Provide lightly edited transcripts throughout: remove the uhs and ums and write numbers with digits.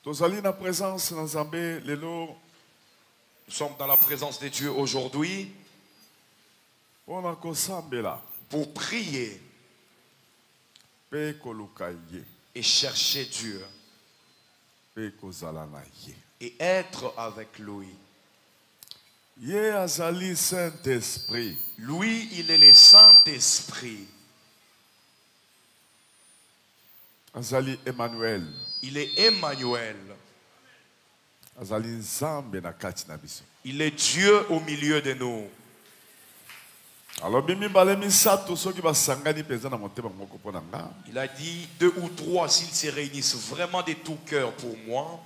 Nous sommes dans la présence de Dieu aujourd'hui pour prier et chercher Dieu et être avec lui. Lui, il est le Saint-Esprit. Emmanuel. Il est Emmanuel. Il est Dieu au milieu de nous. Il a dit 2 ou 3 s'ils se réunissent vraiment de tout cœur pour moi.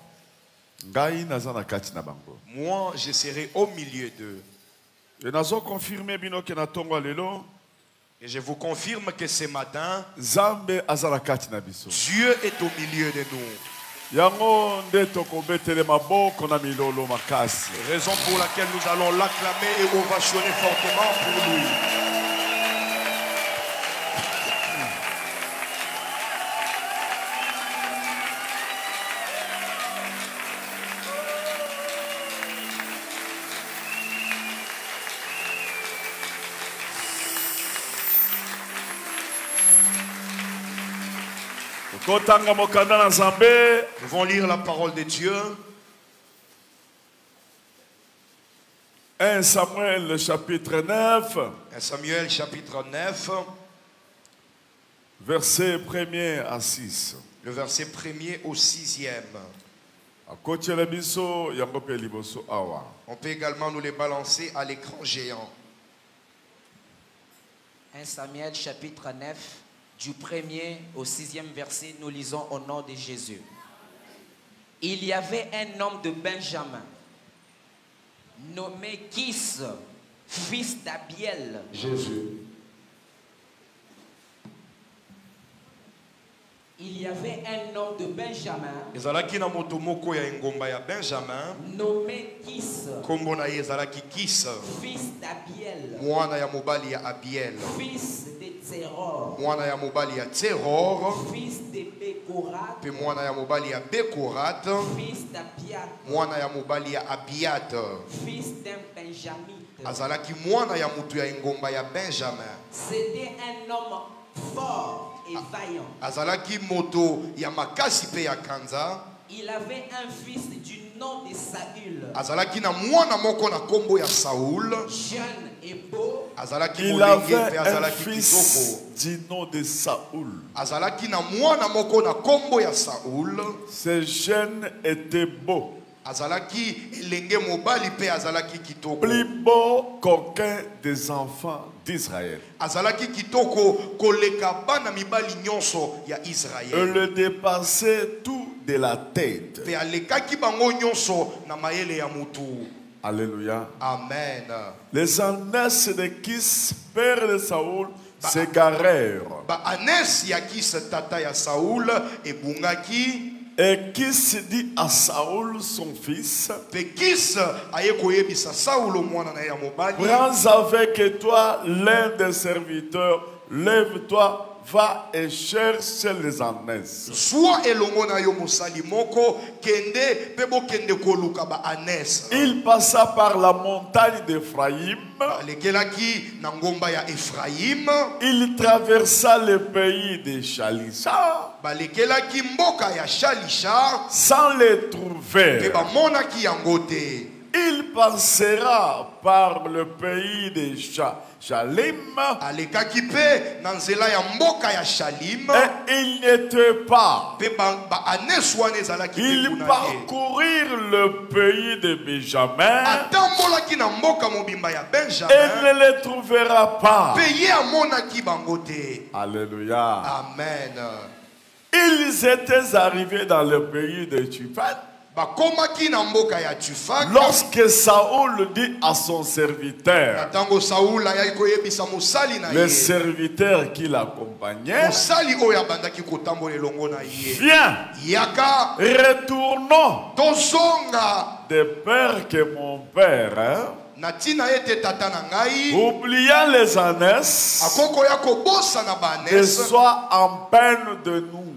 Moi, je serai au milieu d'eux. Et je vous confirme que ce matin, Dieu est au milieu de nous. Raison pour laquelle nous allons l'acclamer et ovationner fortement pour lui. Nous allons lire la parole de Dieu. 1 Samuel chapitre 9. 1 Samuel chapitre 9. Verset 1er à 6. Le verset 1er au 6e. On peut également nous les balancer à l'écran géant. 1 Samuel chapitre 9. Du 1er au 6e verset, nous lisons au nom de Jésus. Il y avait un homme de Benjamin, nommé Kis, fils d'Abiel. Jésus. Il y avait un homme de Benjamin, nommé Kis, fils d'Abiel, fils de Zeror, fils de Bekorat, fils d'Abiat, fils d'un Benjamite. C'était un homme fort et vaillant. Il avait un fils du nom de Saül, jeune et beau. Il avait un fils du nom de Saül. Ce jeune était beau. Plus beau qu'aucun des enfants d'Israël. Il le dépassait tout de la tête. Alléluia. Amen. Les ânesses de Kis, père de Saül, s'égarèrent. Et Kis dit à Saül son fils, prends avec toi l'un des serviteurs, lève-toi, va et cherche les ânesses. Il passa par la montagne d'Ephraïm. Il traversa le pays de Shalisha sans les trouver. Il passera par le pays de Shalim et il n'était pas. Ils parcourirent le pays de Benjamin et ne les trouvera pas. Alléluia. Amen. Ils étaient arrivés dans le pays de Tuphan. Lorsque Saül dit à son serviteur, le serviteur qui l'accompagnait, viens, retournons de peur que mon père oubliant les ânesses et soit en peine de nous.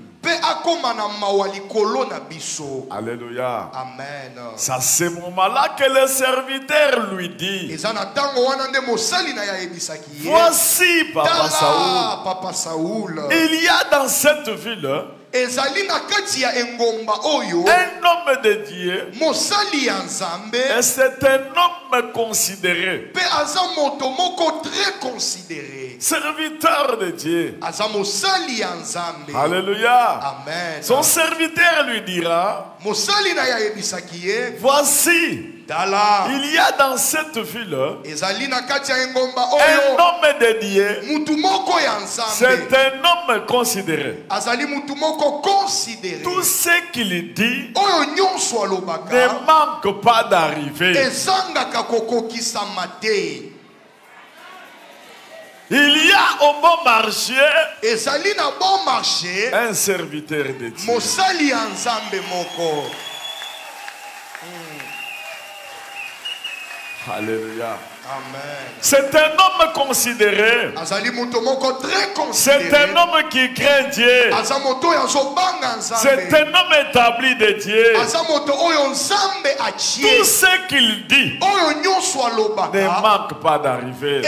Alléluia. Amen. C'est à ce moment-là que le serviteur lui dit, voici Papa Saoul, il y a dans cette ville un homme de Dieu, et c'est un homme considéré, serviteur de Dieu. Alléluia. Amen. Son serviteur lui dira, voici, il y a dans cette ville un homme de Dieu, c'est un homme considéré. Tout ce qu'il dit ne manque pas d'arriver. Il y a au bon marché un serviteur de Dieu. Alléluia. Amen. C'est un homme considéré. C'est un homme qui craint Dieu. C'est un homme établi de Dieu. Tout ce qu'il dit ne manque pas d'arriver.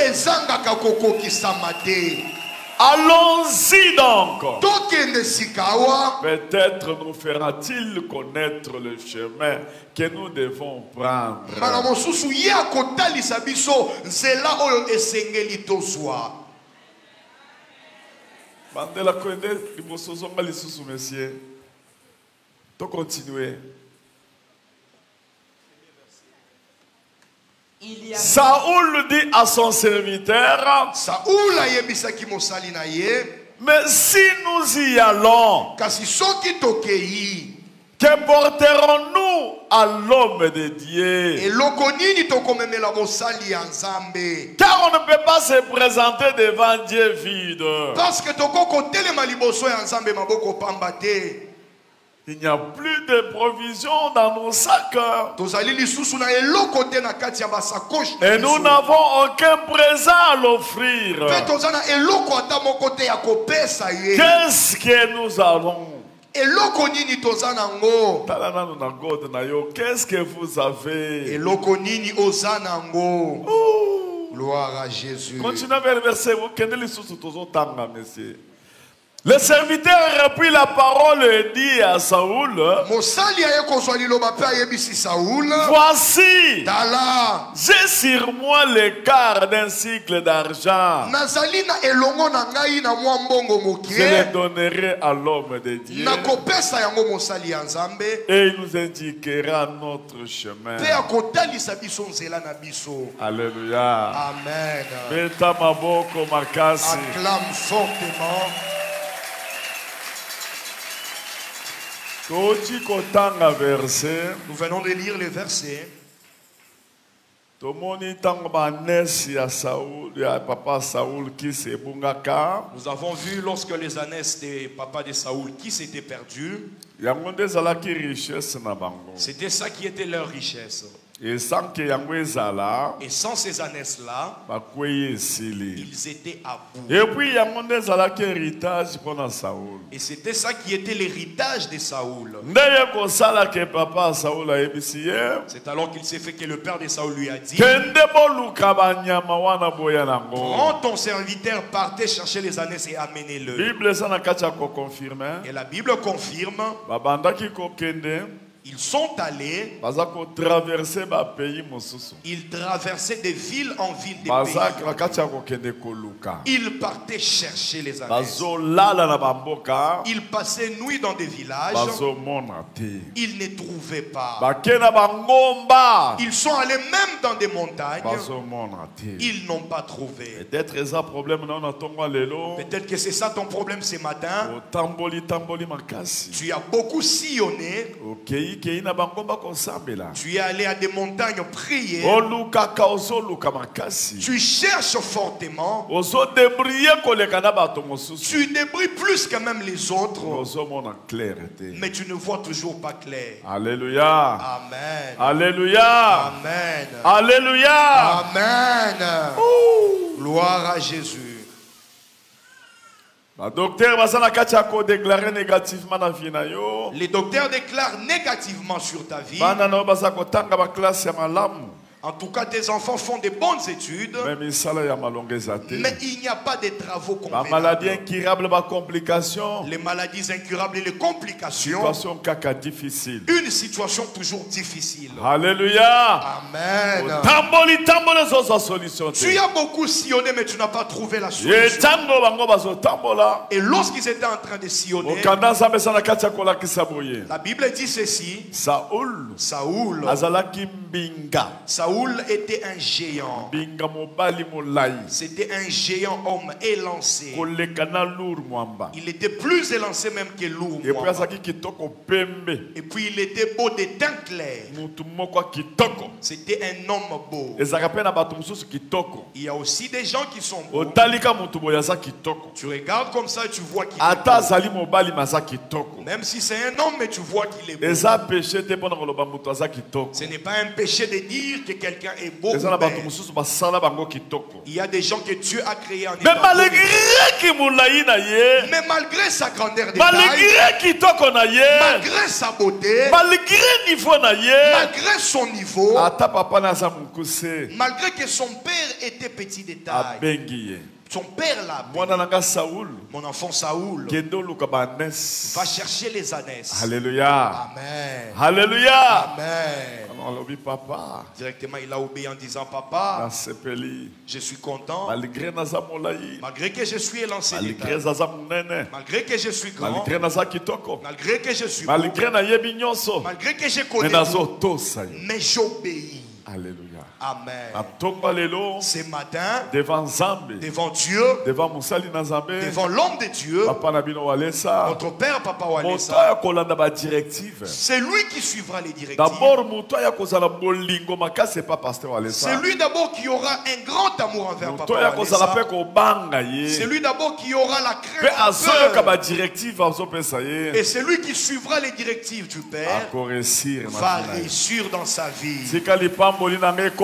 Allons-y donc. Peut-être nous fera-t-il connaître le chemin que nous devons prendre. Mandela connaît les messieurs. To continuer. Saoul dit à son serviteur, mais si nous y allons, que porterons-nous à l'homme de Dieu? Car on ne peut pas se présenter devant Dieu vide. Il n'y a plus de provisions dans nos sacs. Et nous n'avons aucun présent à l'offrir. Qu'est-ce que nous allons? Qu'est-ce que vous avez? Gloire à Jésus. Continuez vers le verset. Le serviteur a repris la parole et dit à Saoul, voici, j'ai sur moi le quart d'un cycle d'argent. Je le donnerai à l'homme de Dieu et il nous indiquera notre chemin. Alléluia. Amen. Acclame fortement. Nous venons de lire les versets. Nous avons vu lorsque les ânesses des papas de Saoul qui s'étaient perdus. C'était ça qui était leur richesse. Et sans ces ânesses-là, ils étaient à bout. Et c'était ça qui était l'héritage de Saoul. C'est alors qu'il s'est fait que le père de Saoul lui a dit, prends ton serviteur, partez chercher les ânesses et amenez-le. Et la Bible confirme. Ils sont allés. Ils traversaient de ville en ville des pays. Ils partaient chercher les ânesses. Ils passaient nuit dans des villages. Ils ne trouvaient pas. Ils sont allés même dans des montagnes. Ils n'ont pas trouvé. Peut-être que c'est ça ton problème ce matin. Tu as beaucoup sillonné. Tu es allé à des montagnes prier. Tu cherches fortement. Tu débrouilles plus que même les autres. Mais tu ne vois toujours pas clair. Alléluia. Amen. Alléluia. Amen. Alléluia. Amen. Gloire à Jésus. Les docteurs déclarent négativement sur ta vie. En tout cas, tes enfants font de bonnes études, mais il n'y a pas de travaux convenables. Les maladies incurables et les complications. Une situation toujours difficile. Alléluia. Amen. Tu as beaucoup sillonné, mais tu n'as pas trouvé la solution. Et lorsqu'ils étaient en train de sillonner, la Bible dit ceci. Saoul était un géant. C'était un géant homme élancé. Il était plus élancé même que lourd. Et puis il était beau de teint clair. C'était un homme beau. Il y a aussi des gens qui sont beaux. Tu regardes comme ça et tu vois qu'il est beau. Même si c'est un homme, mais tu vois qu'il est beau. Ce n'est pas un péché de dire que quelqu'un est beau. Il y a des gens que Dieu a créés en état. Mais malgré sa grandeur de taille, malgré sa beauté, malgré son niveau, malgré que son père était petit de taille, son père l'a appelé. Mon enfant Saoul va chercher les ânesses. Alléluia. Amen. Alléluia. Amen. Papa. Directement, il a obéi en disant, papa, je suis content. Malgré que je suis élancé, malgré que je suis grand, malgré que je suis beau, malgré que je connais tout, mais j'obéis. Alléluia. Amen. Ce matin, devant Dieu, devant l'homme de Dieu, notre Père Papa Walesa, c'est lui qui suivra les directives. C'est lui d'abord qui aura un grand amour envers Papa Walesa. C'est lui d'abord qui aura la crainte. Et c'est lui qui suivra les directives du Père, va réussir dans sa vie.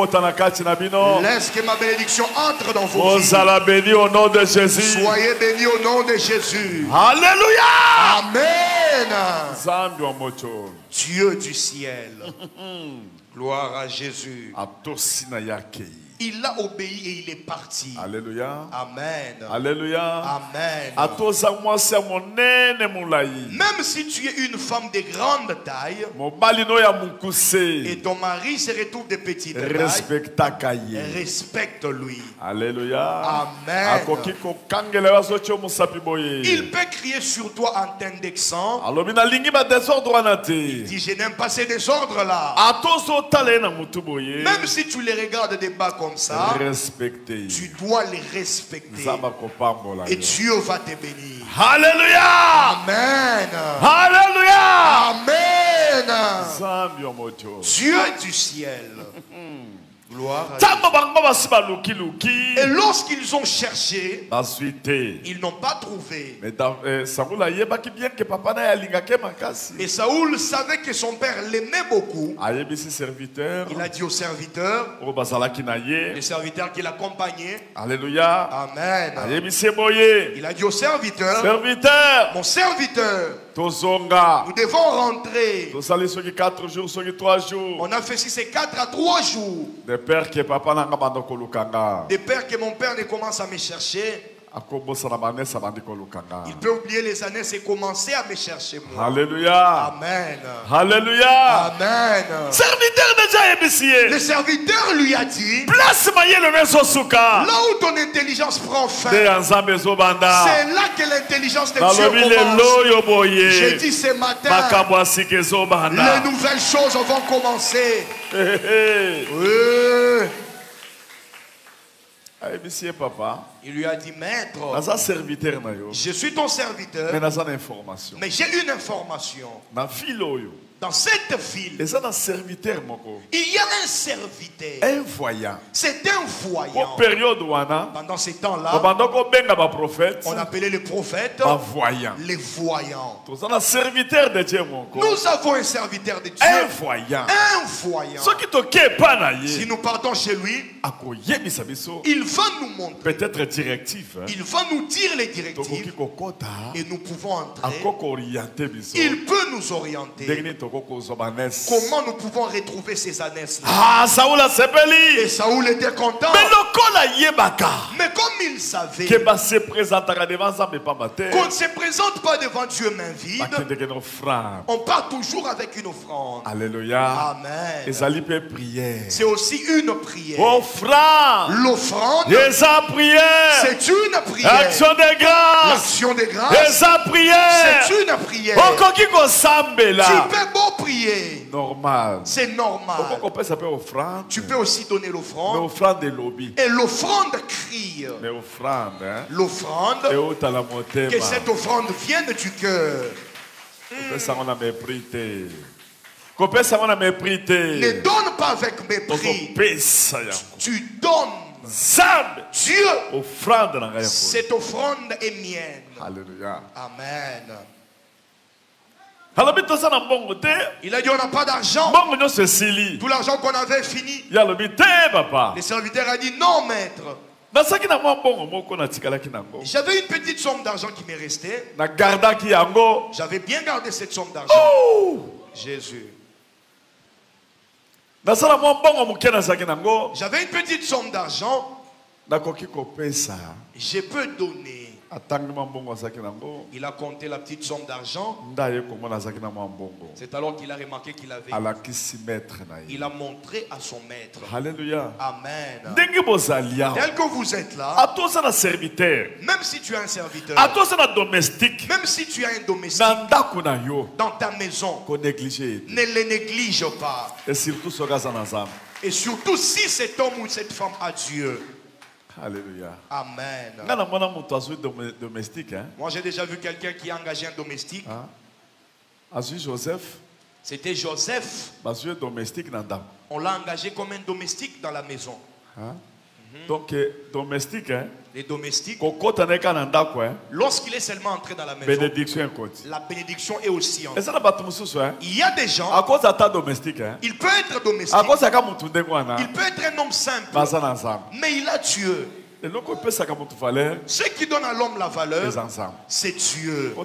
Laisse que ma bénédiction entre dans vos vies. Bénis au nom de Jésus. Soyez bénis au nom de Jésus. Alléluia. Amen. Dieu du ciel. Gloire à Jésus. Il a obéi et il est parti. Alléluia. Amen. Alléluia. Amen. Même si tu es une femme de grande taille et ton mari se retrouve de petite taille, respecte-lui. Alléluia. Amen. Il peut crier sur toi en t'indexant. Il dit, je n'aime pas ces désordres-là. Même si tu les regardes de bas comme ça, tu dois les respecter. Et Dieu va te bénir. Alléluia. Amen. Alléluia. Amen. Dieu du ciel. Gloire à Dieu. Et lorsqu'ils ont cherché, ils n'ont pas trouvé. Et Saoul savait que son père l'aimait beaucoup. Il a dit au serviteur, le serviteur qui l'accompagnait, Alléluia. Amen. Il a dit au serviteur, mon serviteur, nous devons rentrer. On a fait si c'est 4 à 3 jours. Des pères que mon père ne commence à me chercher. Il peut oublier les années et commencer à me chercher moi. Alléluia. Amen. Alléluia. Amen. Le serviteur lui a dit, là où ton intelligence prend fin, c'est là que l'intelligence de Dieu commence. J'ai dit ce matin, les nouvelles choses vont commencer. Il lui a dit, maître, je suis ton serviteur, mais j'ai une information. Dans cette ville, il y a un serviteur. Un voyant. C'est un voyant. Pendant ces temps-là, on appelait les prophètes les voyants. Nous avons un serviteur de Dieu. Un voyant. Un voyant. Si nous partons chez lui, il va nous montrer. Peut-être directives. Il va nous dire les directives. Et nous pouvons entrer. Il peut nous orienter. Comment nous pouvons retrouver ces ânesses-là? Et Saoul était content. Mais comme il savait qu'on ne se présente pas devant Dieu main vide, on part toujours avec une offrande. Alléluia. Amen. C'est aussi une prière. L'offrande, c'est une prière. L'action des grâces, c'est une prière. Tu peux beau prier. Normal. C'est normal. Tu peux aussi donner l'offrande. Et l'offrande crie. L'offrande, que cette offrande vienne du cœur. Ne donne pas avec mépris. Tu donnes. Dieu, cette offrande est mienne. Alléluia. Amen. Il a dit on n'a pas d'argent. Tout l'argent qu'on avait fini. Le serviteur a dit non maître. J'avais une petite somme d'argent qui m'est restée. J'avais bien gardé cette somme d'argent. Jésus. J'avais une petite somme d'argent. Je peux donner. Il a compté la petite somme d'argent. C'est alors qu'il a remarqué qu'il avait. Il a montré à son maître. Alléluia. Amen. Tel que vous êtes là, même si tu as un serviteur, même si tu as un domestique dans ta maison, ne les néglige pas. Et surtout si cet homme ou cette femme a Dieu. Alléluia. Amen. Moi j'ai déjà vu quelqu'un qui a engagé un domestique. C'était Joseph. On l'a engagé comme un domestique dans la maison. Donc domestique, les domestiques, lorsqu'il est seulement entré dans la maison, la bénédiction est aussi en Il y a des gens, il peut être domestique, il peut être un homme simple, mais il a Dieu. Ce qui donne à l'homme la valeur, c'est Dieu. Ne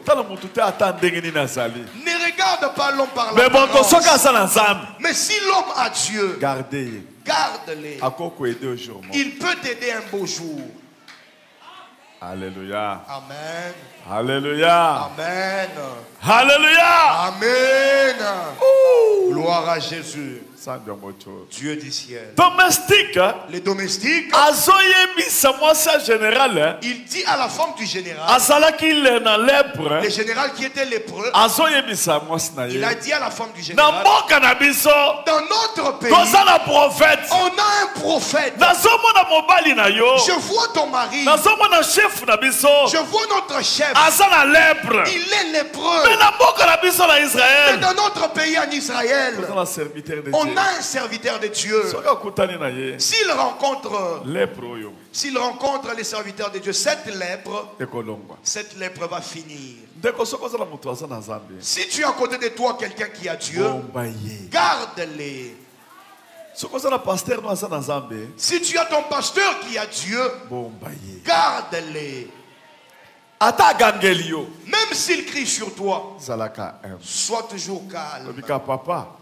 regarde pas l'homme par l'apparence. Mais si l'homme a Dieu, garde-les. Il peut t'aider un beau jour. Alléluia. Amen. Alléluia. Amen. Alléluia. Amen. Gloire à Jésus. Dieu du ciel. Domestique. Les domestiques. Il dit à la femme du général. Le général qui était lépreux. Il a dit à la femme du général. Dans notre pays, on a un prophète. Je vois ton mari. Je vois notre chef. Il est lépreux. Mais dans notre pays en Israël, on a un serviteur de Dieu. S'il rencontre les serviteurs de Dieu, cette lèpre va finir. Si tu as à côté de toi quelqu'un qui a Dieu, garde-les. Si tu as ton pasteur qui a Dieu, garde-les. Même s'il crie sur toi, sois toujours calme.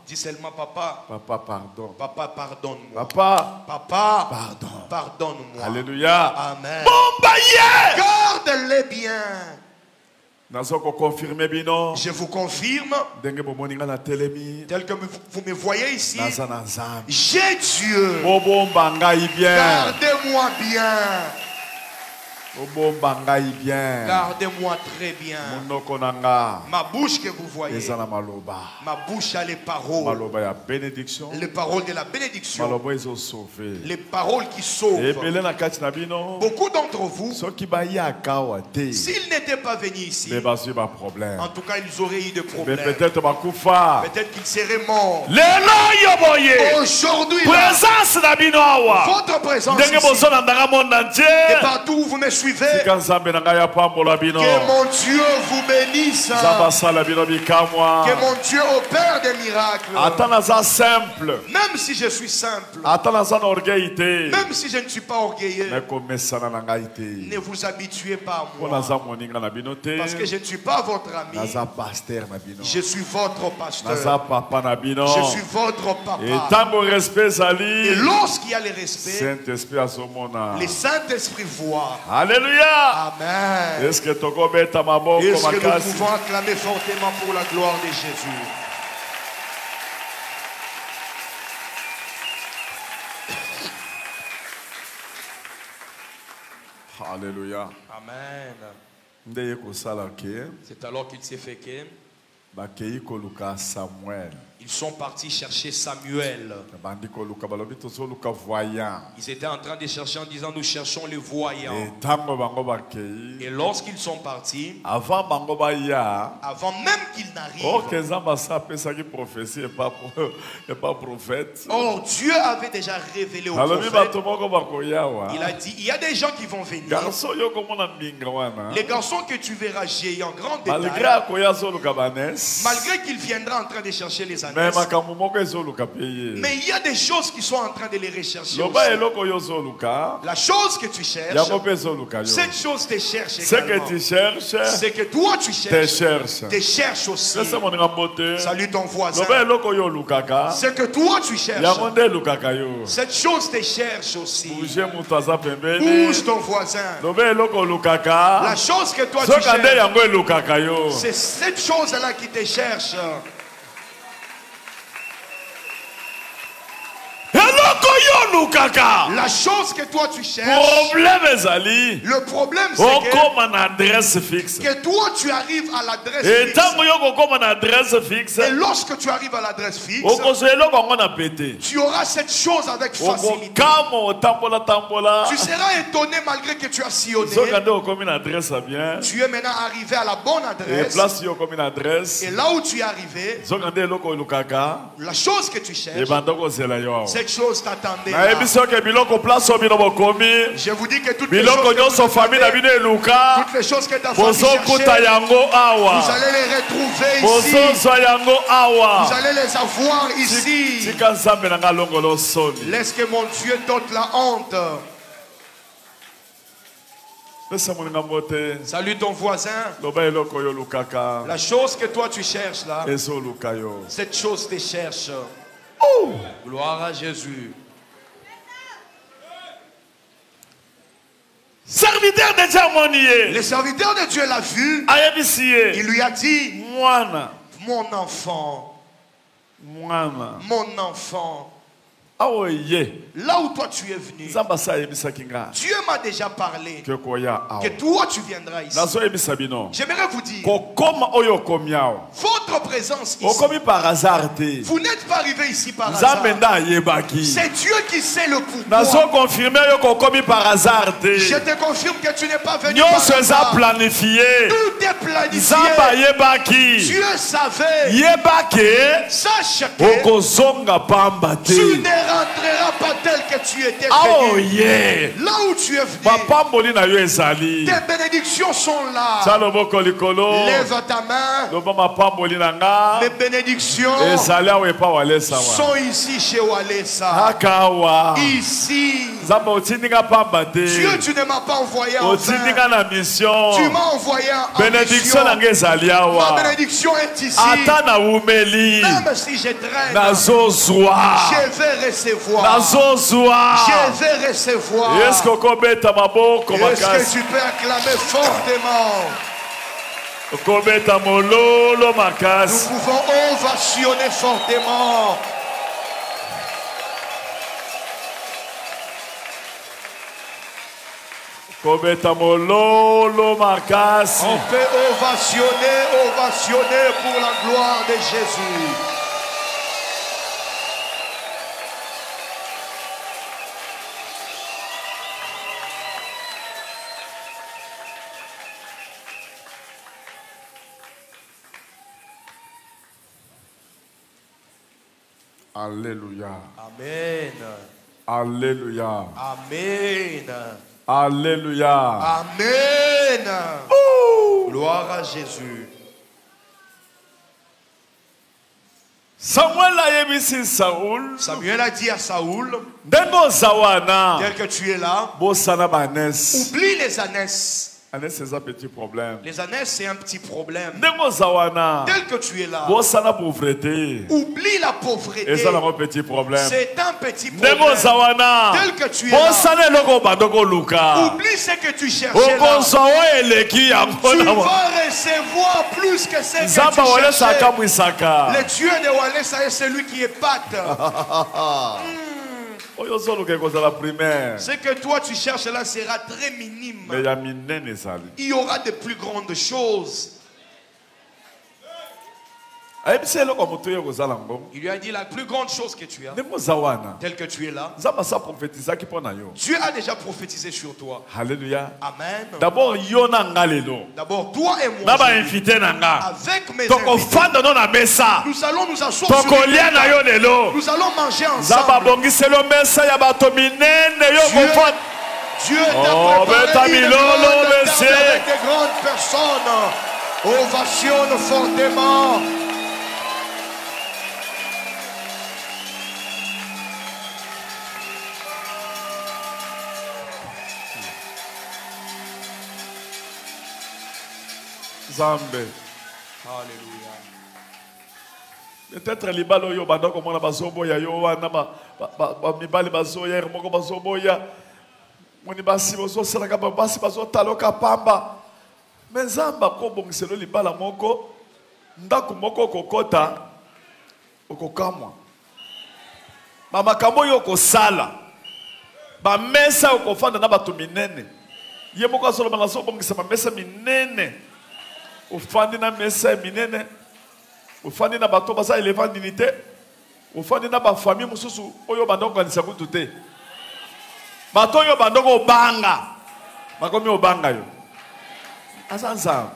Dis seulement papa. Papa, pardonne-moi. Papa, pardonne-moi. Alléluia. Amen. Garde-les bien. Je vous confirme, tel que vous me voyez ici, j'ai Dieu. Gardez-moi bien. Gardez-moi très bien. Ma bouche que vous voyez, ma bouche a les paroles. Les paroles de la bénédiction. Les paroles qui sauvent. Beaucoup d'entre vous, s'ils n'étaient pas venus ici, en tout cas ils auraient eu des problèmes. Peut-être qu'ils seraient morts. Aujourd'hui, votre présence ici, et partout où vous me suivez, suivez. Que mon Dieu vous bénisse. Que mon Dieu opère des miracles. Même si je suis simple. Même si je ne suis pas orgueilleux. Ne vous habituez pas à moi. Parce que je ne suis pas votre ami. Je suis votre pasteur. Je suis votre papa. Et lorsqu'il y a le respect, le Saint-Esprit voit. Alléluia. Amen. Est-ce que nous pouvons acclamer fortement pour la gloire de Jésus? Alléluia. Amen. C'est alors qu'il s'est fait que ils sont partis chercher Samuel. Ils étaient en train de chercher en disant nous cherchons les voyants. Et lorsqu'ils sont partis, avant même qu'ils n'arrivent, Dieu avait déjà révélé au prophète. Il a dit il y a des gens qui vont venir. Les garçons que tu verras géants en grand détail, malgré qu'il viendra en train de chercher les ânes. Mais il y a des choses qui sont en train de les rechercher aussi. La chose que tu cherches, cette chose te cherche également. C'est que toi tu cherches, te cherche aussi. Salut ton voisin. C'est que toi tu cherches, cette chose te cherche aussi. Bouge ton voisin. La chose que toi tu cherches, c'est cette chose-là qui te cherche. La chose que toi tu cherches, le problème c'est que toi tu arrives à l'adresse fixe. Et lorsque tu arrives à l'adresse fixe, tu auras cette chose avec facilité. Tu seras étonné malgré que tu as sillonné. Tu es maintenant arrivé à la bonne adresse. Et là où tu es arrivé, la chose que tu cherches, cette chose t'attendait. Je vous dis que toutes les choses que ta famille cherchait, vous allez les retrouver ici. Vous allez les avoir ici. Laisse que mon Dieu t'ôte la honte. Salut ton voisin. La chose que toi tu cherches là, cette chose te cherche. Gloire à Jésus. Serviteur de Dieu, le serviteur de Dieu l'a vu. Il lui a dit, mon enfant, mon enfant. Là où toi tu es venu, Dieu m'a déjà parlé que toi tu viendras ici. J'aimerais vous dire, votre présence ici, vous n'êtes pas arrivé ici par hasard. C'est Dieu qui sait le pourquoi. Je te confirme que tu n'es pas venu par hasard. Tout est planifié. Dieu savait. Sache que tu n'es rentreras pas tel que tu étais venu. Là où tu es venu, tes bénédictions sont là. Lève ta main. Mes bénédictions sont ici chez Walesa. Ici. Dieu, tu ne m'as pas envoyé en vain. Tu m'as envoyé en mission. Ma bénédiction est ici. Même si je traîne, je vais recevoir. Je vais recevoir. Est-ce que tu peux acclamer fortement? Nous pouvons ovationner fortement. On peut ovationner pour la gloire de Jésus. Alléluia. Amen. Alléluia. Amen. Alléluia. Amen. Gloire à Jésus. Samuel a dit à Saoul, tel que tu es là, oublie les ânesses. C'est un petit problème. Les ânesses, c'est un petit problème. Tel que tu es là, oublie la pauvreté. C'est un petit problème. C'est un petit problème. Tel que tu es là, oublie ce que tu cherchais là. Tu vas recevoir plus que ce que tu cherchais. Le Dieu de Walesa est celui qui épate. Ce que toi tu cherches là sera très minime. Il y aura de plus grandes choses. Il lui a dit la plus grande chose que tu as, tel que tu es là, Dieu a déjà prophétisé sur toi. Alléluia. Amen. D'abord toi et moi, avec mes invités, nous allons nous asseoir sur une table. Nous allons manger ensemble. Dieu t'a préparé une grande table avec de grandes personnes. Ovationne fortement. Zambé. Alléluia. Peut-être les balles yo banda comme on a bazoboya yo wana ba mibali bazoya moko bazoboya moni basi bozo sala ka basi bazo taloka pamba mezamba ko bongiselo libala moko ndaku moko kokota okokamwa mama kambo yo ko sala ba mesa okofanda na batu minene ye moko asolo banga so bongisa ba mesa minene ufandi na mesa minene ufandi na bato baza élevant dignité ufandi na ba famille mususu oyo bandoko kanisa kutu te bato oyo bandoko obanga bakomi obanga yo asanza.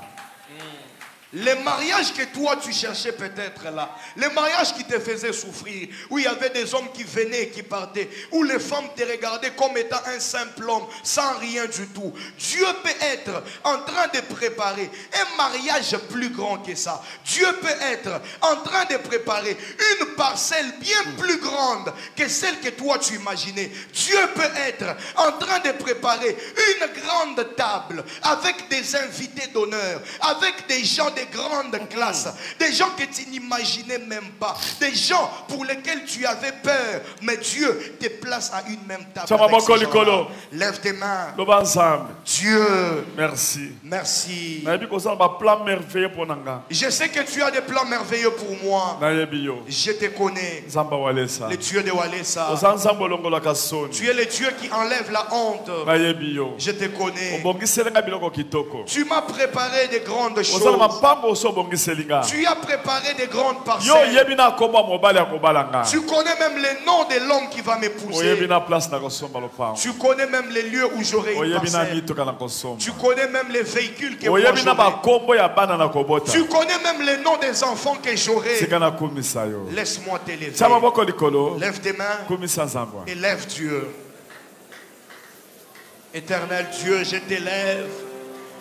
Les mariages que toi tu cherchais peut-être là, les mariages qui te faisaient souffrir, où il y avait des hommes qui venaient et qui partaient, où les femmes te regardaient comme étant un simple homme, sans rien du tout. Dieu peut être en train de préparer un mariage plus grand que ça. Dieu peut être en train de préparer une parcelle bien plus grande que celle que toi tu imaginais. Dieu peut être en train de préparer une grande table avec des invités d'honneur, avec des gens de grande classe, des gens que tu n'imaginais même pas, des gens pour lesquels tu avais peur, mais Dieu te place à une même table avec ces gens-là. Lève tes mains. Dieu, merci. Merci. Je sais que tu as des plans merveilleux pour moi. Je te connais. Le Dieu de Walesa. Tu es le Dieu qui enlève la honte. Je te connais. Tu m'as préparé de grandes choses. Tu as préparé des grandes parcelles. Tu connais même les noms de l'homme qui va m'épouser. Tu connais même les lieux où j'aurai une parcelle. Tu connais même les véhicules que moi j'aurai. Tu connais même les noms des enfants que j'aurai. Laisse-moi t'élever. Lève tes mains et lève Dieu. Éternel Dieu, je t'élève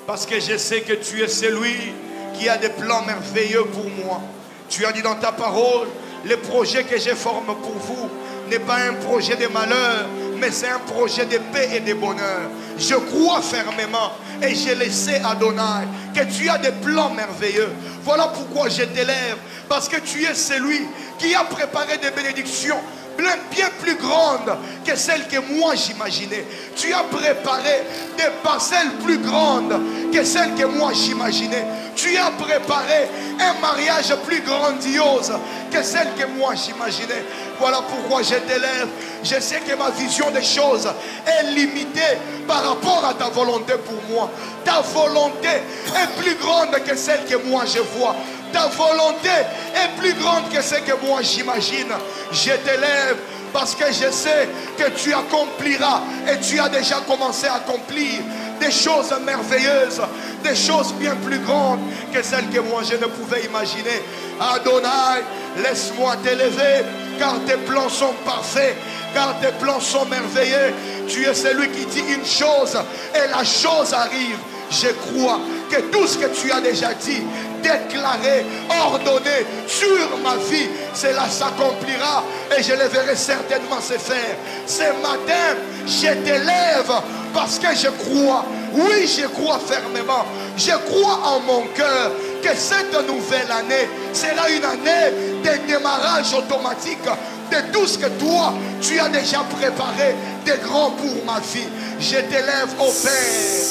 parce que je sais que tu es celui qui a des plans merveilleux pour moi. Tu as dit dans ta parole, le projet que je forme pour vous n'est pas un projet de malheur, mais c'est un projet de paix et de bonheur. Je crois fermement et je le sais, Adonai, que tu as des plans merveilleux. Voilà pourquoi je t'élève, parce que tu es celui qui a préparé des bénédictions bien plus grandes que celles que moi j'imaginais. Tu as préparé des parcelles plus grandes que celles que moi j'imaginais. Tu as préparé un mariage plus grandiose que celle que moi j'imaginais. Voilà pourquoi je t'élève. Je sais que ma vision des choses est limitée par rapport à ta volonté pour moi. Ta volonté est plus grande que celle que moi je vois. Ta volonté est plus grande que ce que moi j'imagine. Je t'élève parce que je sais que tu accompliras et tu as déjà commencé à accomplir des choses merveilleuses, des choses bien plus grandes que celles que moi je ne pouvais imaginer. Adonai, laisse-moi t'élever car tes plans sont parfaits, car tes plans sont merveilleux, Tu es celui qui dit une chose et la chose arrive. Je crois que tout ce que tu as déjà dit, déclaré, ordonné sur ma vie, cela s'accomplira et je le verrai certainement se faire. Ce matin, je t'élève parce que je crois. Oui, je crois fermement. Je crois en mon cœur que cette nouvelle année sera une année de démarrage automatique de tout ce que toi, tu as déjà préparé de grand pour ma vie. Je t'élève au Père.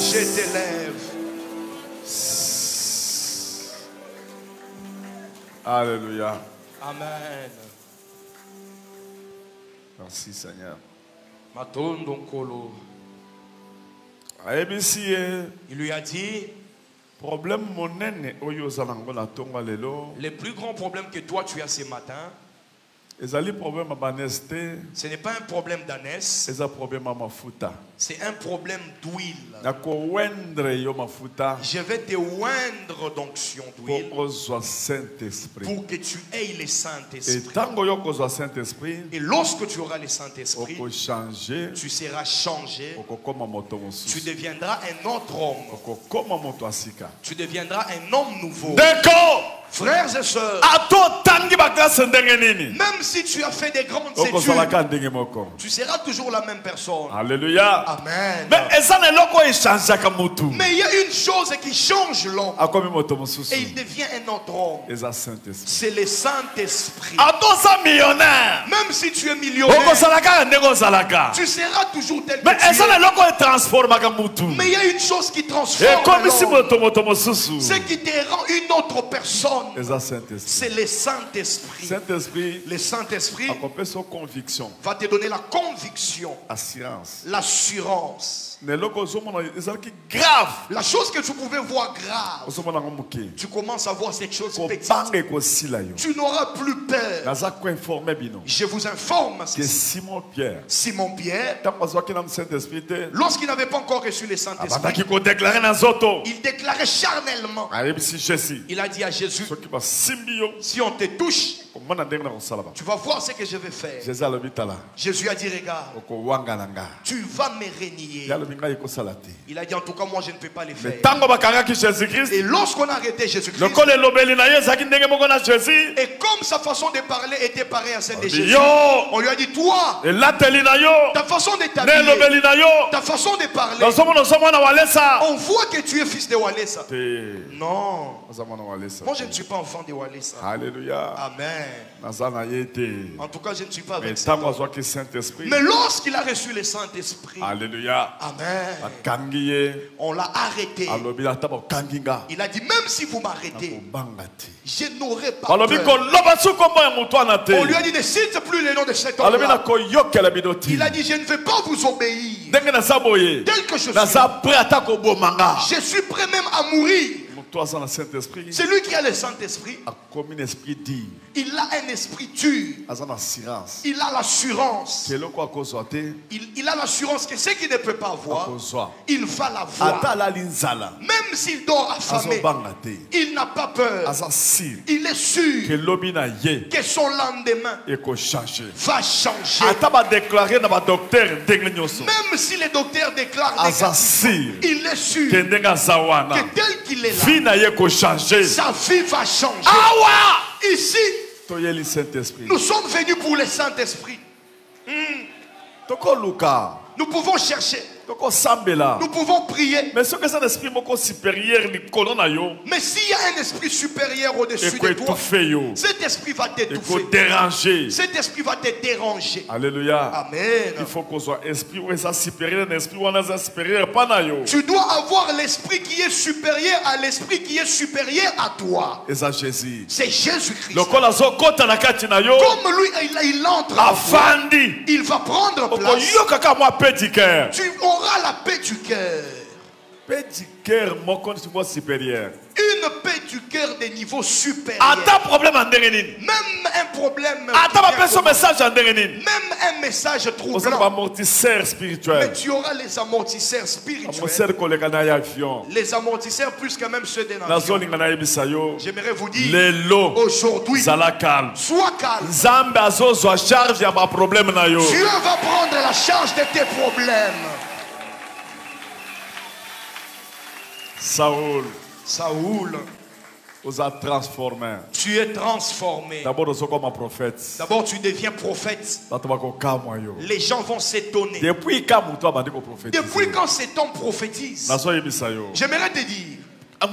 Je t'élève. Alléluia. Amen. Merci Seigneur. Il lui a dit, le plus grand problème que toi tu as ce matin, ce n'est pas un problème d'ânesse, c'est un problème d'huile. Je vais te oindre d'onction d'huile pour que tu aies le Saint-Esprit. Et lorsque tu auras le Saint-Esprit, tu seras changé. Tu deviendras un autre homme. Tu deviendras un homme nouveau. Frères et sœurs, même si tu as fait des grandes études, tu seras toujours la même personne. Alléluia. Amen. Mais il y a une chose qui change l'homme et il devient un autre homme. C'est le Saint-Esprit. Même si tu es millionnaire, tu seras toujours tel que tu es. Mais il y a une chose qui transforme l'homme, ce qui te rend une autre personne. C'est le Saint-Esprit. Le Saint-Esprit va te donner la conviction, l'assurance. La chose que tu pouvais voir grave, tu commences à voir cette chose petite. Tu n'auras plus peur. Je vous informe que Simon Pierre, lorsqu'il n'avait pas encore reçu le Saint-Esprit, il déclarait charnellement. Il a dit à Jésus, si on te touche, tu vas voir ce que je vais faire. Jésus a dit, regarde, tu vas me renier. Il a dit, en tout cas, moi je ne peux pas le faire. Et lorsqu'on a arrêté Jésus-Christ, et comme sa façon de parler était pareille à celle de Jésus, on lui a dit, toi, ta façon de t'habiller, ta façon de parler, on voit que tu es fils de Walesa. Non, moi je ne suis pas enfant de Walesa. Alléluia. Amen. En tout cas, je ne suis pas avec ça. Mais lorsqu'il a reçu le Saint-Esprit, alléluia. Amen, on l'a arrêté. Il a dit, même si vous m'arrêtez, je n'aurai pas peur. On lui a dit, ne cite plus le nom de cet homme-là. Il a dit, je ne vais pas vous obéir. Tel que je suis prêt même à mourir. C'est lui qui a le Saint-Esprit. Il a un esprit dur. Il a l'assurance. Il a l'assurance que ce qu'il ne peut pas voir, il va l'avoir. Même s'il dort affamé, il n'a pas peur. Il est sûr que son lendemain va changer. Même si les docteurs déclarent négatif, il est sûr que tel qu'il est là, sa vie va changer. Ici, nous sommes venus pour le Saint-Esprit. Nous pouvons chercher. Nous pouvons prier. Mais s'il y a un esprit supérieur au-dessus de toi, cet esprit va t'étouffer. Cet esprit va te déranger. Alléluia. Amen. Il faut qu'on soit esprit ou ça supérieur, un esprit ou un supérieur, pas nayo. Tu dois avoir l'esprit qui est supérieur à l'esprit qui est supérieur à toi. Et ça Jésus. C'est Jésus-Christ. Comme lui, il entre en toi, il va prendre place. Tu auras la paix du cœur. Paix du cœur, mon compte supérieur. Une paix du cœur de niveau supérieur. Même un problème. Même un message troublant. Mais tu auras les amortisseurs spirituels. Les amortisseurs plus que même ceux des nations. J'aimerais vous dire aujourd'hui, sois calme. Dieu va prendre la charge de tes problèmes. Saoul vous a transformé. Tu es transformé. D'abord tu deviens prophète. Les gens vont s'étonner. Depuis quand cet homme prophétise, j'aimerais te dire, cette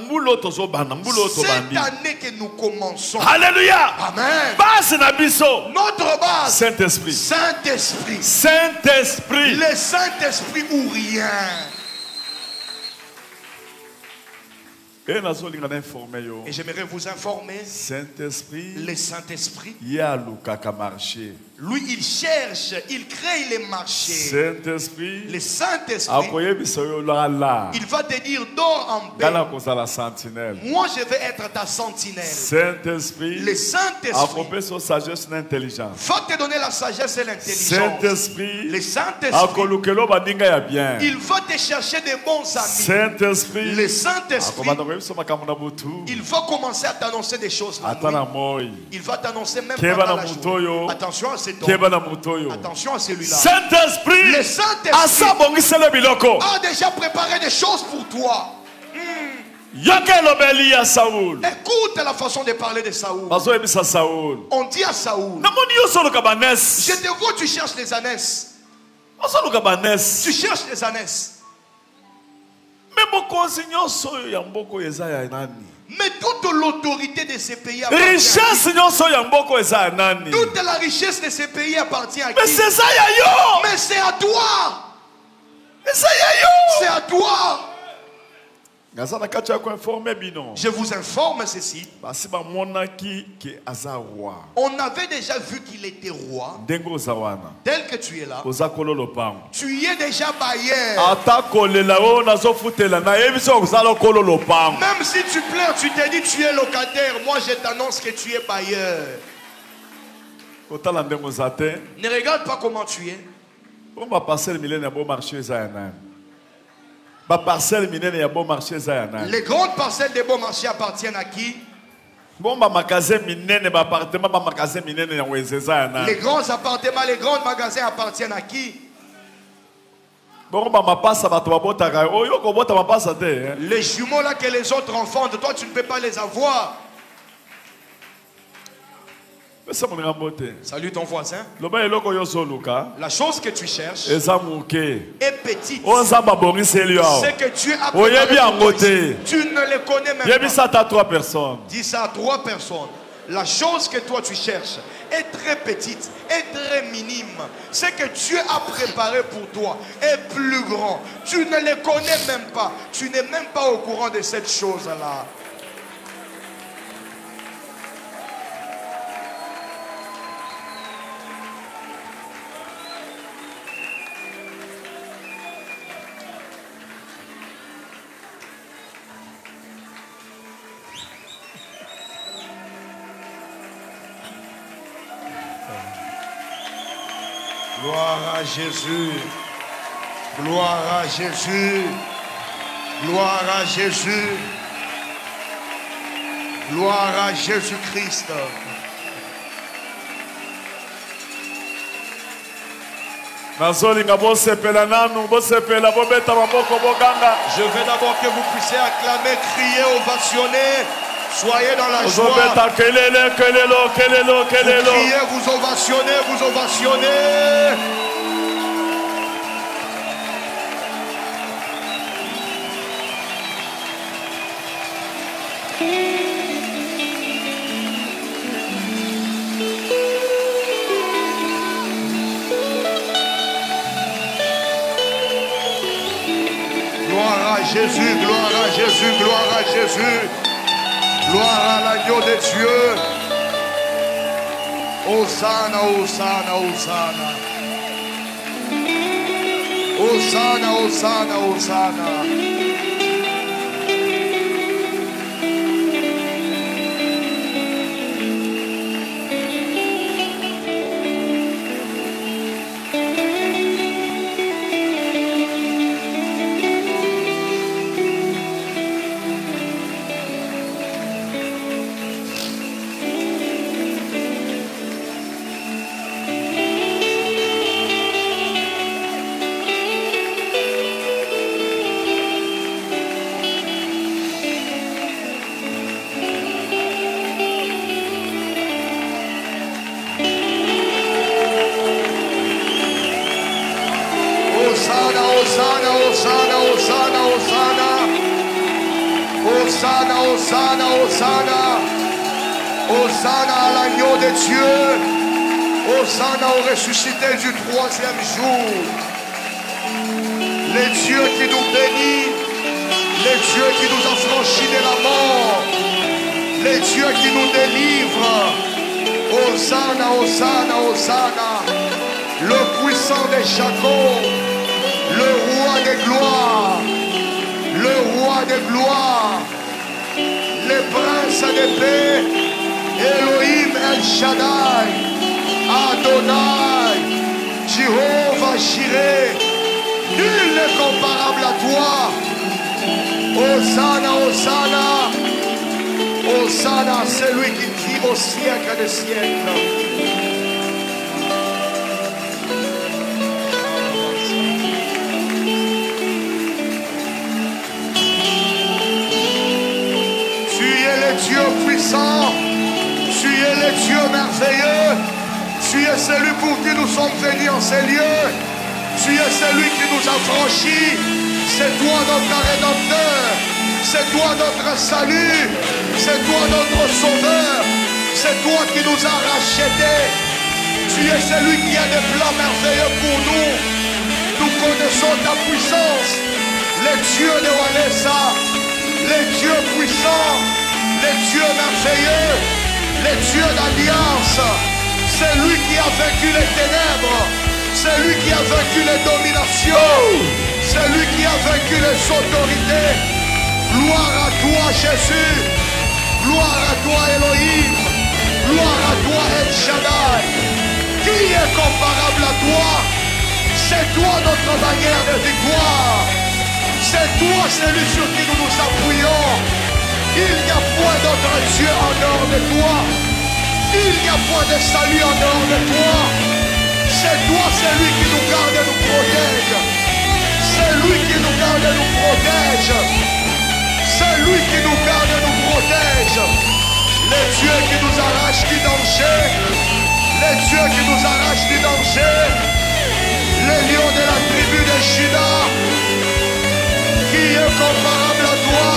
année que nous commençons, alléluia, amen, notre base, Saint-Esprit, le Saint-Esprit ou rien. Et j'aimerais vous informer, le Saint-Esprit, lui il cherche, il crée les marchés. Le Saint-Esprit, il va te dire dors en paix. Moi je vais être ta sentinelle. Le Saint-Esprit va te donner la sagesse et l'intelligence. Le Saint-Esprit, il va te chercher des bons amis. Le Saint-Esprit, il va commencer à t'annoncer des choses. Il va t'annoncer même pas dans la journée. Attention à cet homme. Attention à celui-là. Saint-Esprit, le Saint-Esprit a déjà préparé des choses pour toi. Écoute la façon de parler de Saoul. On dit à Saoul, je te vois, tu cherches les ânesses. Tu cherches les ânesses. Mais toute l'autorité de ces pays appartient à qui? Toute la richesse de ces pays appartient à qui? Mais c'est à toi. C'est à toi. Je vous informe ceci. On avait déjà vu qu'il était roi. Tel que tu es là, tu y es déjà bailleur. Même si tu pleures, tu te dis tu es locataire. Moi je t'annonce que tu es bailleur. Ne regarde pas comment tu es. Les grandes parcelles des beaux marchés appartiennent à qui? Les grands appartements, les grands magasins appartiennent à qui? Les jumeaux là que les autres enfantent, toi tu ne peux pas les avoir. Salut ton voisin. La chose que tu cherches est petite. C'est que Dieu a préparé. Tu ne les connais même pas. Dis ça à 3 personnes. La chose que toi tu cherches est très petite, est très minime. Ce que Dieu a préparé pour toi est plus grand. Tu ne les connais même pas. Tu n'es même pas au courant de cette chose-là. Gloire à Jésus. Gloire à Jésus. Gloire à Jésus. Gloire à Jésus-Christ. Je veux d'abord que vous puissiez acclamer, crier, ovationner. Soyez dans la joie. Vous criez, vous ovationnez, vous ovationnez. Gloire à Jésus, gloire à Jésus, gloire à Jésus. Gloire à l'agneau de Dieu. Hosanna, Hosanna, Hosanna. Hosanna, Hosanna, Hosanna. Hosanna, Hosanna, Hosanna, Hosanna. Hosanna, Hosanna, Hosanna. Hosanna à l'agneau de Dieu. Hosanna au ressuscité du 3e jour. Les dieux qui nous bénissent. Les dieux qui nous ont franchis de la mort. Les dieux qui nous délivrent. Hosanna, Hosanna, Hosanna. Le puissant de Jacob. Le roi de gloire. Le roi de gloire. Le prince de paix. Elohim El Shaddai. Adonai. Jéhovah Jireh. Nul n'est comparable à toi. Hosanna, Hosanna. Hosanna, celui qui vit au siècle des siècles. Tu es le Dieu puissant. Tu es le Dieu merveilleux. Tu es celui pour qui nous sommes venus en ces lieux. Tu es celui qui nous a franchis. C'est toi notre rédempteur. C'est toi notre salut. C'est toi notre sauveur. C'est toi qui nous as rachetés. Tu es celui qui a des plans merveilleux pour nous. Nous connaissons ta puissance. Les dieux de Walesa. Les dieux puissants. Les dieux merveilleux. Les dieux d'alliance. C'est lui qui a vaincu les ténèbres. C'est lui qui a vaincu les dominations. C'est lui qui a vaincu les autorités. Gloire à toi Jésus. Gloire à toi Elohim. Gloire à toi El Shaddai. Qui est comparable à toi? C'est toi notre bannière de victoire. C'est toi celui sur qui nous nous appuyons. Il n'y a point d'autre Dieu en dehors de toi. Il n'y a point de salut en dehors de toi. C'est toi celui qui nous garde et nous protège. C'est lui qui nous garde et nous protège. C'est lui qui nous garde et nous protège. Les dieux qui nous arrachent du danger. Les dieux qui nous arrachent du danger. Les lions de la tribu de Juda. Qui est comparable à toi?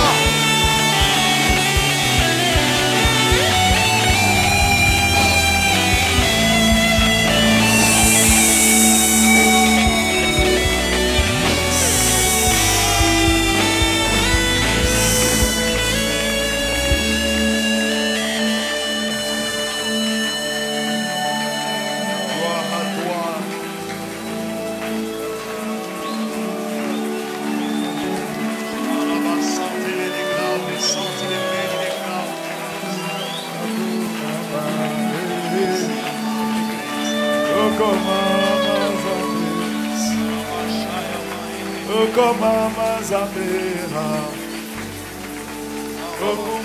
Mama Zamera,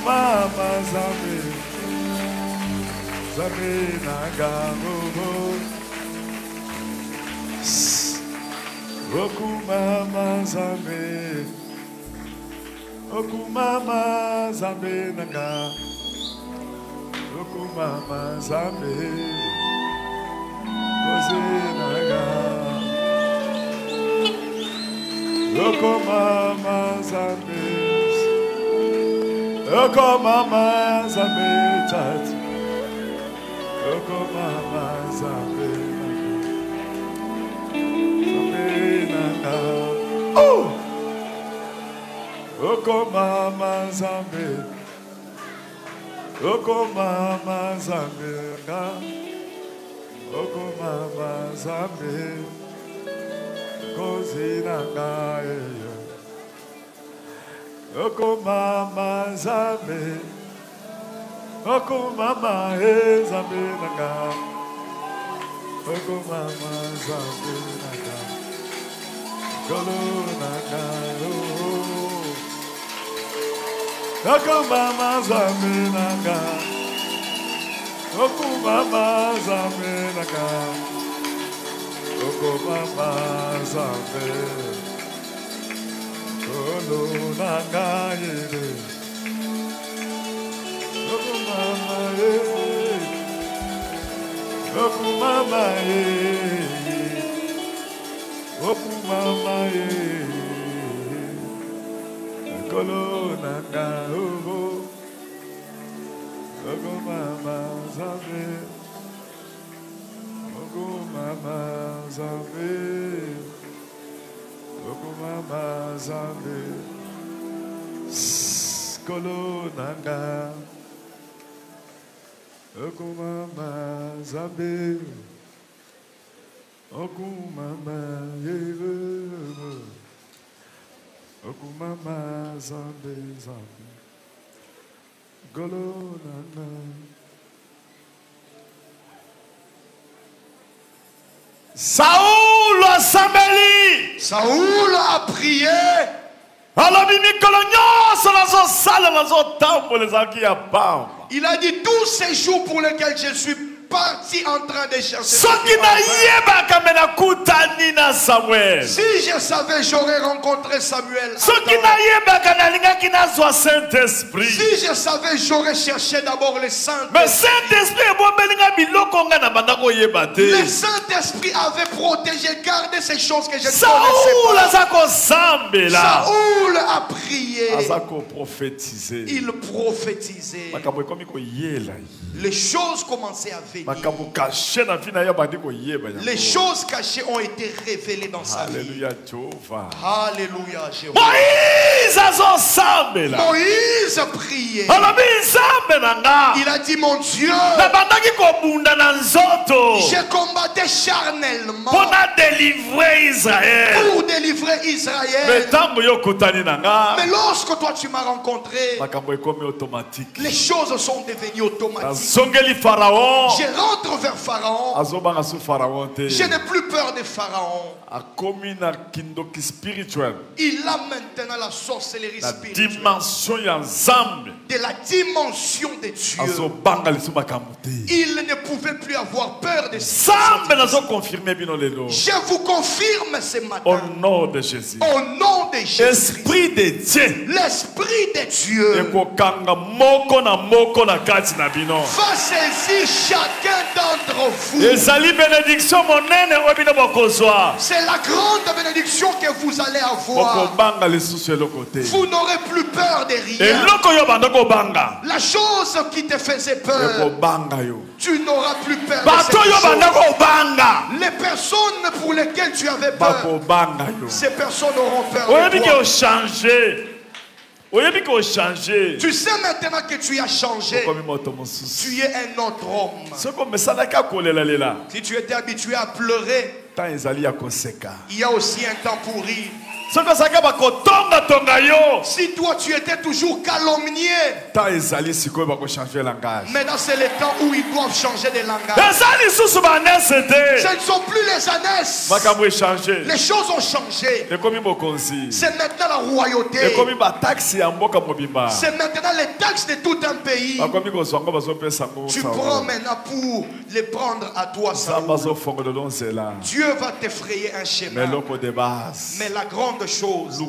Mama Zamera Garo, Mama Zamera, Mama Zamera, Mama Zamera, Oko mama zambes, oko mama zambetat, oko mama zambenanga, oh, oko mama zambe, oko mama zambenga, oko mama zambe. Oko mama zambe, oko mama zambe nanga, oko mama zambe nanga, golo nanga, oko mama zambe nanga, oko mama zambe nanga. Oko mama zambe, olo nanga yere. Oko mama ye, oko mama ye, Saoul a prié. Il a dit tous ces jours pour lesquels je suis parti en train de chercher. Si je savais, j'aurais rencontré Samuel. Si je savais, j'aurais cherché d'abord le Saint-Esprit. Le Saint-Esprit avait protégé, gardé ces choses que je ne connaissais pas. Saoul a prié. Il prophétisait. Les choses commençaient à venir. Les choses cachées ont été révélées dans sa vie. Alléluia, Jéhovah. Alléluia, Jéhovah. Moïse priait. Il a dit, mon Dieu, j'ai combattu charnellement pour délivrer Israël. Mais lorsque toi tu m'as rencontré, les choses sont devenues automatiques. Je rentre vers Pharaon. Je n'ai plus peur de Pharaon. Il a maintenant la sorcellerie spirituelle. De la dimension de Dieu. Il ne pouvait plus avoir peur de ça. Je vous confirme ce matin. Au nom de Jésus. Au nom de Jésus. Esprit de Dieu. L'Esprit de Dieu. Va saisir chacun d'entre vous. C'est la grande bénédiction que vous allez avoir. Vous n'aurez plus peur de rien. La chose qui te faisait peur, tu n'auras plus peur de cette chose. Les personnes pour lesquelles tu avais peur, ces personnes auront peur de toi. Tu sais maintenant que tu as changé. Tu es un autre homme. Si tu étais habitué à pleurer, il y a aussi un temps pour rire. Si toi tu étais toujours calomnié, maintenant c'est le temps où ils doivent changer de langage. Ce ne sont plus les ânesses. Les choses ont changé. C'est maintenant la royauté. C'est maintenant les taxes de tout un pays. Tu prends maintenant pour les prendre à toi. Dieu va t'effrayer un schéma. Mais la grande chose,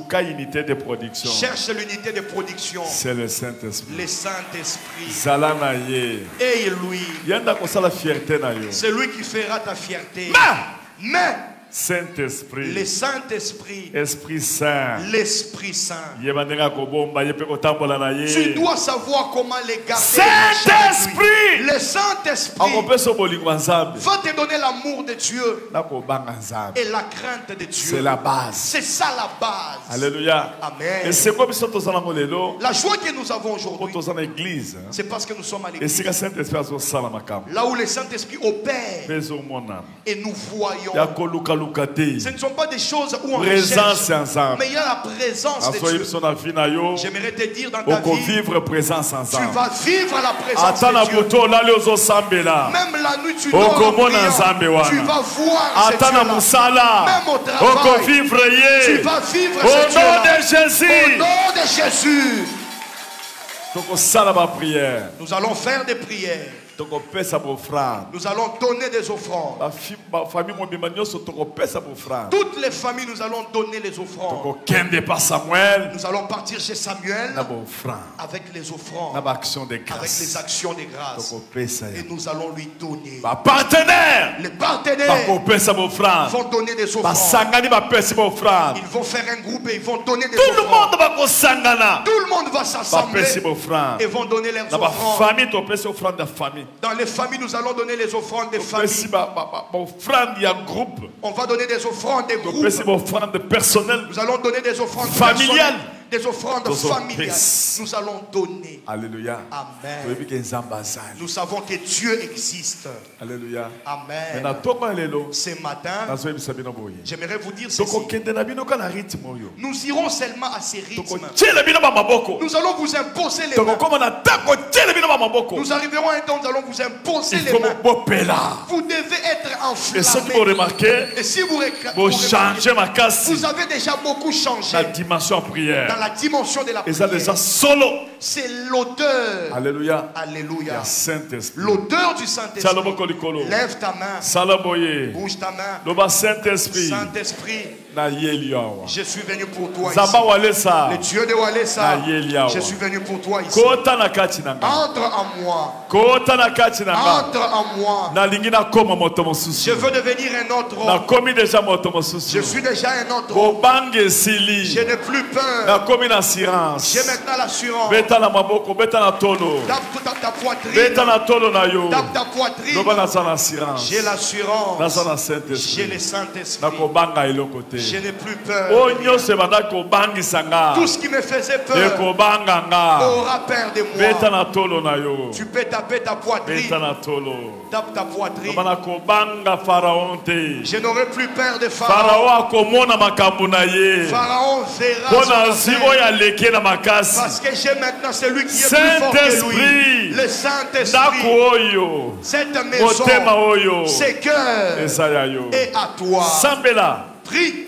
cherche l'unité de production. C'est le Saint-Esprit. Le Saint-Esprit. Et lui, c'est lui qui fera ta fierté. Mais Saint-Esprit. Le Saint-Esprit. Esprit Saint. L'Esprit Saint. Tu dois savoir comment les garder. Saint-Esprit. Le Saint-Esprit va te donner l'amour de Dieu et la crainte de Dieu. C'est la base. C'est ça la base. Alléluia. Amen. Et c'est comme la joie que nous avons aujourd'hui, c'est parce que nous sommes à l'église. Là où le Saint-Esprit opère et nous voyons. Ce ne sont pas des choses où on recherche, mais il y a la présence de Dieu. J'aimerais te dire dans ta vie, tu vas vivre la présence de Dieu. Même la nuit tu dors en priant, tu vas voir ce Dieu-là. Même au travail, tu vas vivre ce Dieu-là. Au nom de Jésus. Nous allons faire des prières. Nous allons donner des offrandes. Toutes les familles, nous allons donner les offrandes. Nous allons partir chez Samuel avec les offrandes, avec les actions de grâce. Et nous allons lui donner. Les partenaires vont donner des offrandes. Ils vont faire un groupe et ils vont donner des offrandes. Tout le monde va s'assembler et vont donner leurs offrandes. Dans les familles, nous allons donner les offrandes des familles. On va donner des offrandes des groupes. Nous allons donner des offrandes familiales. Des offrandes familiales. Nous allons donner. Alléluia. Amen. Nous savons que Dieu existe. Alléluia. Amen. Ce matin, j'aimerais vous dire ceci. Nous irons seulement à ces rythmes. Nous allons vous imposer les mains. Nous arriverons à un temps où nous allons vous imposer les mains. Vous devez être enflammés. Et si vous remarquez, vous avez déjà beaucoup changé. La dimension prière. La dimension de la prière. C'est l'odeur. Alléluia. Alléluia. Saint-Esprit. L'odeur du Saint-Esprit. Lève ta main. Bouge ta main. Saint-Esprit. Saint-Esprit. Je suis venu pour toi ici. Le Dieu de Walesa. Je suis venu pour toi ici. Entre en moi. Entre en moi. Je veux devenir un autre homme. Je suis déjà un autre homme. Je n'ai plus peur. J'ai maintenant l'assurance. Tape ta poitrine. Tape ta poitrine. J'ai l'assurance. J'ai le Saint-Esprit. Je n'ai plus peur. Tout ce qui me faisait peur aura peur de moi. Tu peux taper ta poitrine. Tape ta poitrine. Je n'aurai plus peur de Pharaon. Pharaon verra. Parce que j'ai maintenant celui qui est plus fort que lui. Le Saint-Esprit. Cette maison, ce cœur est à toi. Prie.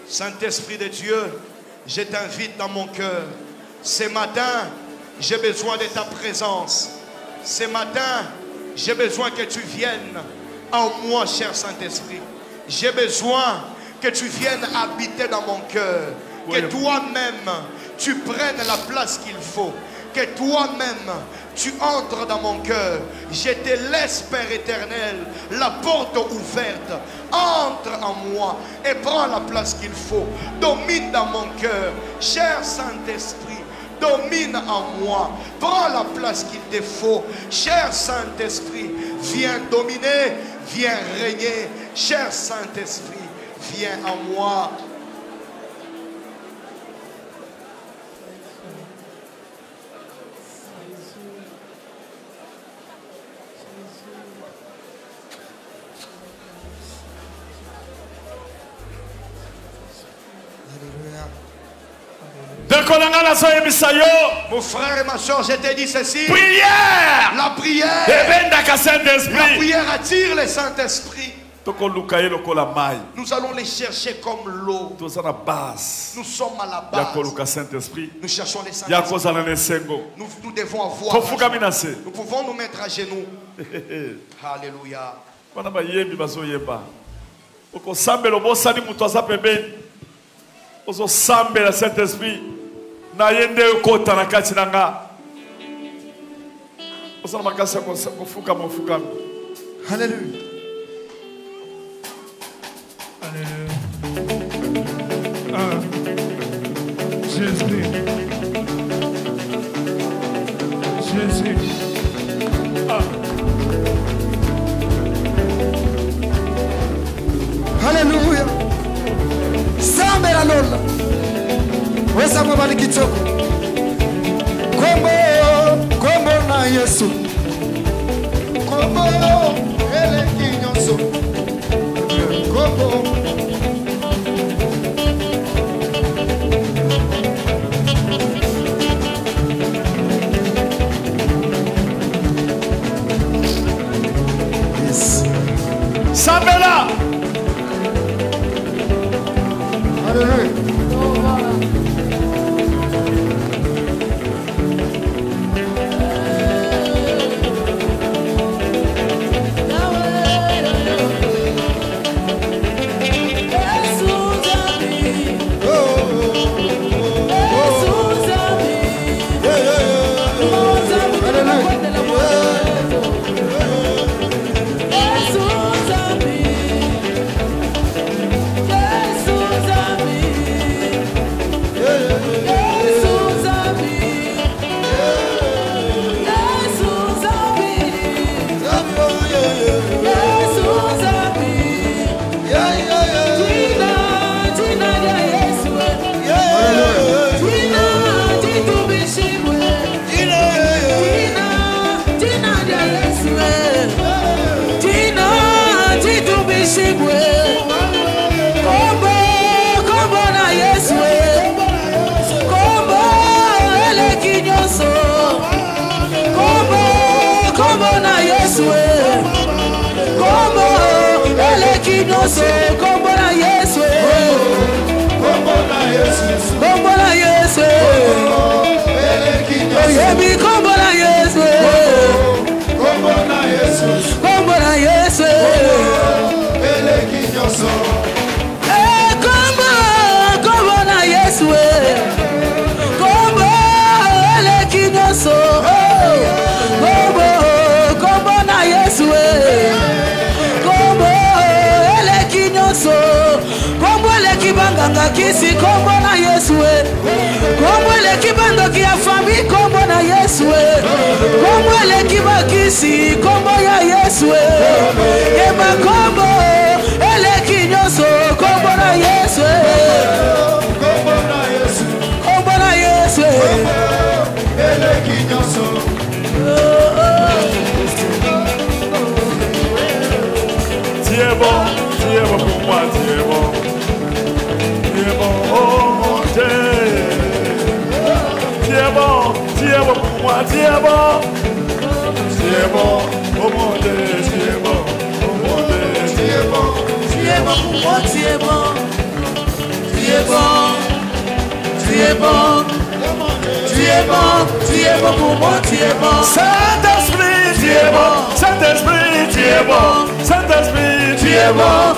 Saint-Esprit de Dieu, je t'invite dans mon cœur. Ce matin, j'ai besoin de ta présence. Ce matin, j'ai besoin que tu viennes en moi, cher Saint-Esprit. J'ai besoin que tu viennes habiter dans mon cœur. Que toi-même, tu prennes la place qu'il faut. Que toi-même, tu entres dans mon cœur. Je te laisse, Père éternel, la porte ouverte. Entre en moi et prends la place qu'il faut. Domine dans mon cœur. Cher Saint-Esprit, domine en moi. Prends la place qu'il te faut. Cher Saint-Esprit, viens dominer, viens régner. Cher Saint-Esprit, viens en moi. Mon frère et ma soeur, je t'ai dit ceci. Prière. La prière. La prière attire le Saint-Esprit. Nous allons les chercher comme l'eau. Nous sommes à la base. Nous cherchons les Saint-Esprit. Nous devons avoir. Nous pouvons nous mettre à genoux. Alléluia. Saint-Esprit. Na yende kota na kati nanga. Osana makasa kufuka mafuka. Hallelujah. Hallelujah. Jésus. Jésus. Hallelujah. Sambe la lola. Wesa mwabali kitoko. Kombo na Yesu. Kombo ele kinyonso. Kombo. Yes. Sambela. Hallelujah. shibwe kombo kombo na Yesu kombo eleki nyonso kombo kombo na Yesu kombo eleki nyonso kombo na Yesu kombo na Yesu kombo na Yesu eleki nyonso yebi kombo na Yesu kombo na Yesu kombo na Yesu eleki nyonso kombo kombo na Yesu kombo eleki nyonso kombo kombo na Yesu kombo eleki nyonso kombo eleki banganga kisi kombo na Yesu kombo eleki bandoki ya fami kombo na Yesu kombo eleki bakisi kombo ya Yesu yeba kombo eleki nyonso kombo na Yesu kombo na Yesu kombo na Yesu eleki nyonso tu es bon pour moi, tu es bon, oh mon Dieu, tu es bon pour moi, tu es bon, oh mon Dieu, tu es bon, oh mon Dieu, tu es bon pour moi, tu es bon, tu es bon, tu es bon, tu es bon, tu es bon pour moi, tu es bon. Saint-Esprit, tu es bon, Saint-Esprit, tu es bon, Saint-Esprit, tu es bon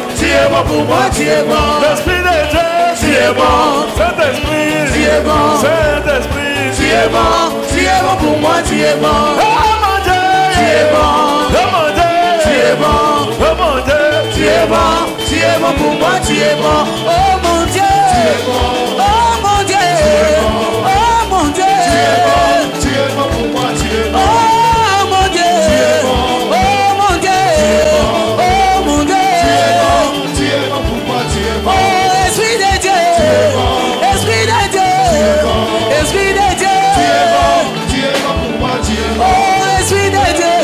pour moi, tu es bon. L'Esprit de Dieu, tu es bon, Saint-Esprit, tu es bon, Saint-Esprit, tu es bon pour moi, tu es bon. Oh mon Dieu, tu es bon, oh mon Dieu, tu es bon, oh mon Dieu, tu es bon pour moi, tu es bon. Oh mon Dieu, tu es bon, oh mon Dieu, oh mon Dieu, Tu es bon pour moi, tu es bon. oh mon Dieu, oh mon Dieu, oh mon Dieu, Tu es bon pour moi, tu es bon. oh Esprit de Dieu, Esprit de Dieu, Esprit de Dieu, Tu es bon pour moi, tu es bon. oh Esprit de Dieu,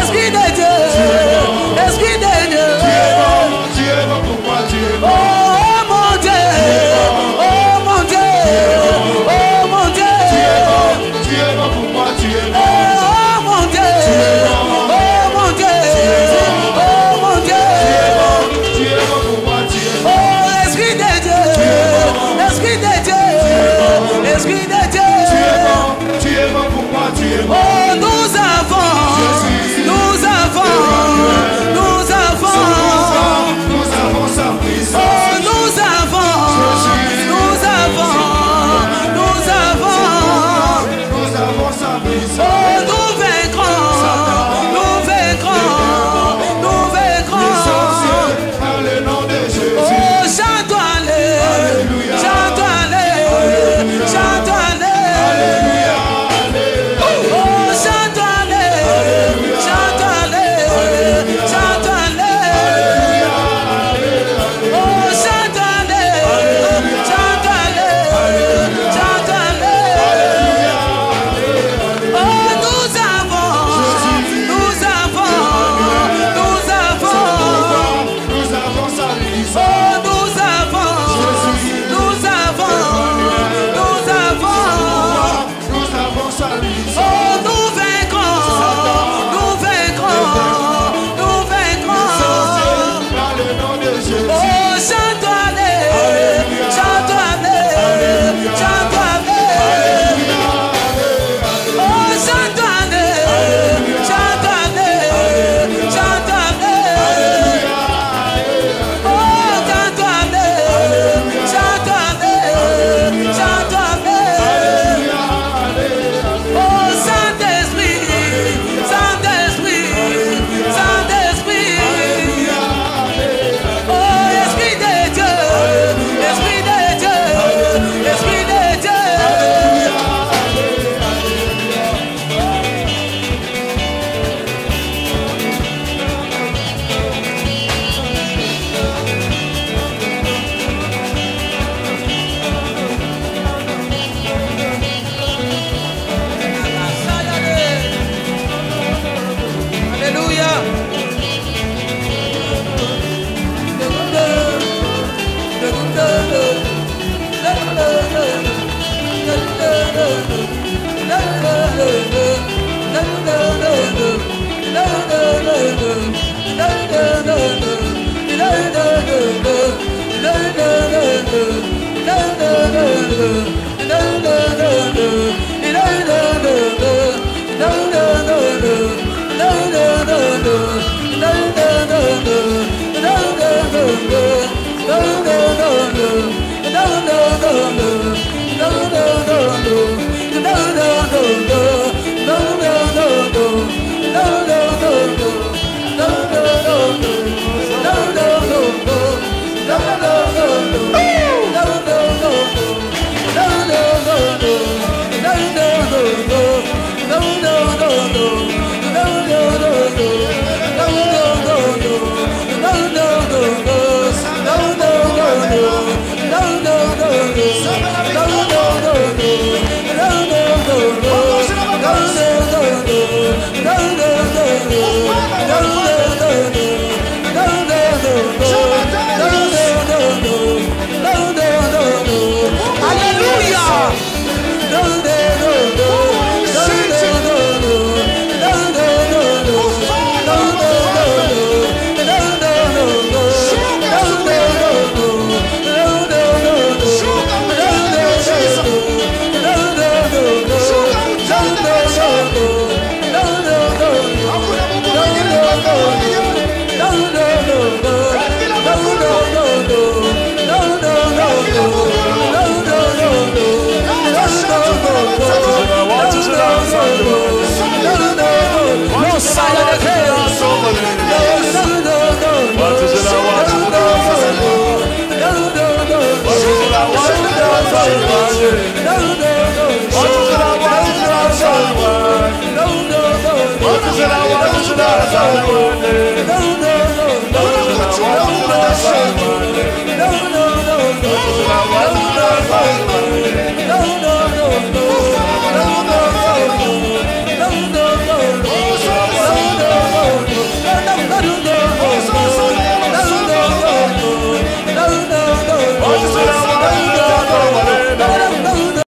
Esprit de Dieu, Esprit de Dieu, Tu es bon pour moi, tu es bon. oh mon Dieu, No,